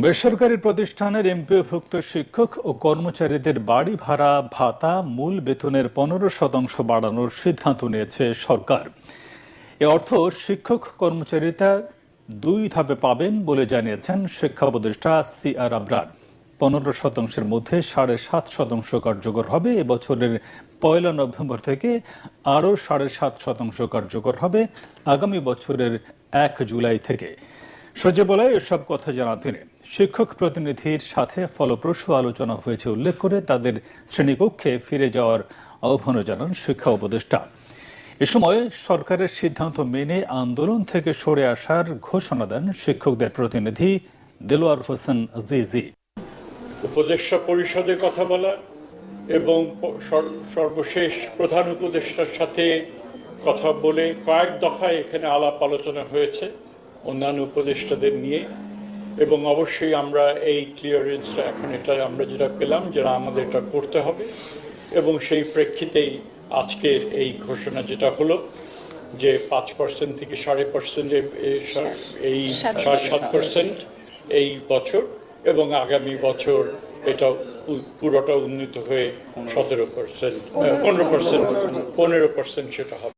বেসরকারি প্রতিষ্ঠানের এমপিওভুক্ত শিক্ষক ও কর্মচারীদের বাড়ি ভাড়া ভাতা মূল বেতনের 15% বাড়ানোর সিদ্ধান্ত নিয়েছে সরকার। এ অর্থ শিক্ষক কর্মচারীরা 2 ধাপে পাবেন বলে জানিয়েছেন শিক্ষা উপদেষ্টা সিআর আবরার। 15%-এর মধ্যে 7.5% কার্যকর হবে এবছরের 1 নভেম্বর থেকে, আরও 7.5% কার্যকর হবে আগামী বছরের 1 জুলাই থেকে। সচিবালয়ে এসব কথা জানান তিনি। শিক্ষক প্রতিনিধির সাথে ফলপ্রসূ আলোচনা হয়েছে উল্লেখ করে তাদের শ্রেণীকক্ষে ফিরে যাওয়ার আহ্বান জানান শিক্ষা উপদেষ্টা। এ সময় সরকারের সিদ্ধান্ত মেনে আন্দোলন থেকে সরে আসার ঘোষণা দেন শিক্ষকদের প্রতিনিধি দেলোয়ার হোসেন আজিজি। উপদেষ্টা পরিষদে কথা বলা এবং সর্বশেষ প্রধান উপদেষ্টার সাথে কথা বলে কয়েক দফায় এখানে আলাপ আলোচনা হয়েছে অন্যান্য উপদেষ্টাদের নিয়ে, এবং অবশ্যই আমরা এই ক্লিয়ারেন্সটা এখন এটা আমরা যেটা পেলাম যেটা আমাদের এটা করতে হবে, এবং সেই প্রেক্ষিতেই আজকের এই ঘোষণা যেটা হলো যে 5% থেকে 7.5% এই 7.5% এই বছর, এবং আগামী বছর এটা পুরোটা উন্নীত হয়ে 15% সেটা হবে।